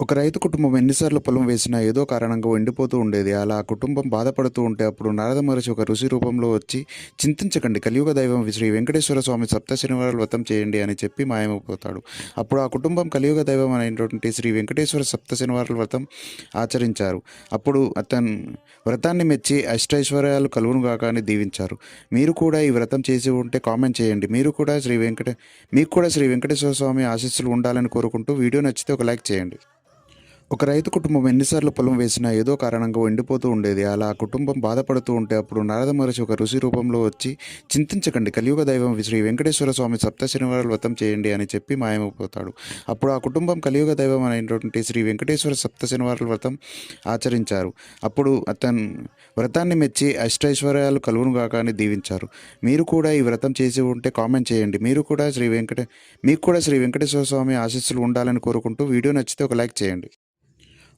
ఒక రైతు కుటుంబం ఎన్నిసార్లు పొలం వేసినా ఏదో కారణంగా ఎండిపోతూ ఉండేది. అలా ఆ కుటుంబం బాధపడుతూ ఉంటే అప్పుడు నారద మహర్షి ఒక ఋషి రూపంలో వచ్చి చింతించకండి, కలియుగ దైవం శ్రీ వెంకటేశ్వర స్వామి సప్త శనివారాలు వ్రతం చేయండి అని చెప్పి మాయమైపోతాడు. అప్పుడు ఆ కుటుంబం కలియుగ దైవం అయినటువంటి శ్రీ వెంకటేశ్వర సప్త శనివారాల వ్రతం ఆచరించారు. అప్పుడు అతను వ్రతాన్ని మెచ్చి అష్టైశ్వర్యాలు కలుగునుగాక అని దీవించారు. మీరు కూడా ఈ వ్రతం చేసి ఉంటే కామెంట్ చేయండి. మీకు కూడా శ్రీ వెంకటేశ్వర స్వామి ఆశీస్సులు ఉండాలని కోరుకుంటూ వీడియో నచ్చితే ఒక లైక్ చేయండి. ఒక రైతు కుటుంబం ఎన్నిసార్లు పొలం వేసినా ఏదో కారణంగా ఎండిపోతూ ఉండేది. అలా ఆ కుటుంబం బాధపడుతూ ఉంటే అప్పుడు నారద మహర్షి ఒక ఋషి రూపంలో వచ్చి చింతించకండి, కలియుగ దైవం శ్రీ వెంకటేశ్వర స్వామి సప్త శనివారాలు వ్రతం చేయండి అని చెప్పి మాయమైపోతాడు. అప్పుడు ఆ కుటుంబం కలియుగ దైవం అయినటువంటి శ్రీ వెంకటేశ్వర సప్త శనివారాల వ్రతం ఆచరించారు. అప్పుడు అతను వ్రతాన్ని మెచ్చి అష్టైశ్వర్యాలు కలుగునుగాక అని దీవించారు. మీరు కూడా ఈ వ్రతం చేసి ఉంటే కామెంట్ చేయండి. మీకు కూడా శ్రీ వెంకటేశ్వర స్వామి ఆశీస్సులు ఉండాలని కోరుకుంటూ వీడియో నచ్చితే ఒక లైక్ చేయండి.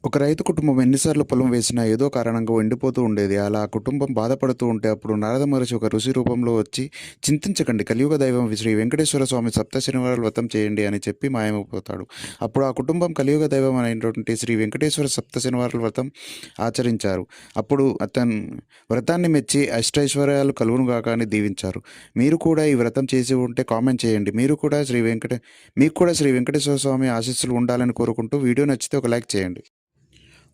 ఒక రైతు కుటుంబం ఎన్నిసార్లు పొలం వేసినా ఏదో కారణంగా ఎండిపోతూ ఉండేది. అలా ఆ కుటుంబం బాధపడుతూ ఉంటే అప్పుడు నారద మహర్షి ఒక ఋషి రూపంలో వచ్చి చింతించకండి, కలియుగ దైవం శ్రీ వెంకటేశ్వర స్వామి సప్త శనివారాలు వ్రతం చేయండి అని చెప్పి మాయమైపోతాడు. అప్పుడు ఆ కుటుంబం కలియుగ దైవం అయినటువంటి శ్రీ వెంకటేశ్వర సప్త శనివారాల వ్రతం ఆచరించారు. అప్పుడు అతను వ్రతాన్ని మెచ్చి అష్టైశ్వర్యాలు కలుగునుగాక అని దీవించారు. మీరు కూడా ఈ వ్రతం చేసి ఉంటే కామెంట్ చేయండి. మీకు కూడా శ్రీ వెంకటేశ్వర స్వామి ఆశీస్సులు ఉండాలని కోరుకుంటూ వీడియో నచ్చితే ఒక లైక్ చేయండి.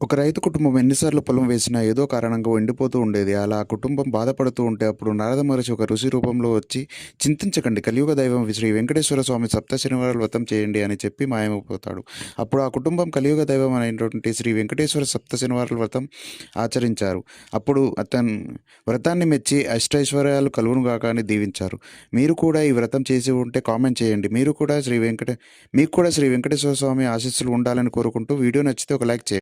ఒక రైతు కుటుంబం ఎన్నిసార్లు పొలం వేసినా ఏదో కారణంగా ఎండిపోతూ ఉండేది. అలా ఆ కుటుంబం బాధపడుతూ ఉంటే అప్పుడు నారద మహర్షి ఒక ఋషి రూపంలో వచ్చి చింతించకండి, కలియుగ దైవం శ్రీ వెంకటేశ్వర స్వామి సప్త శనివారాలు వ్రతం చేయండి అని చెప్పి మాయమైపోతాడు. అప్పుడు ఆ కుటుంబం కలియుగ దైవం అయినటువంటి శ్రీ వెంకటేశ్వర సప్త శనివారాల వ్రతం ఆచరించారు. అప్పుడు అతను వ్రతాన్ని మెచ్చి అష్టైశ్వర్యాలు కలుగునుగాక అని దీవించారు. మీరు కూడా ఈ వ్రతం చేసి ఉంటే కామెంట్ చేయండి. మీకు కూడా శ్రీ వెంకటేశ్వర స్వామి ఆశీస్సులు ఉండాలని కోరుకుంటూ వీడియో నచ్చితే ఒక లైక్ చేయండి.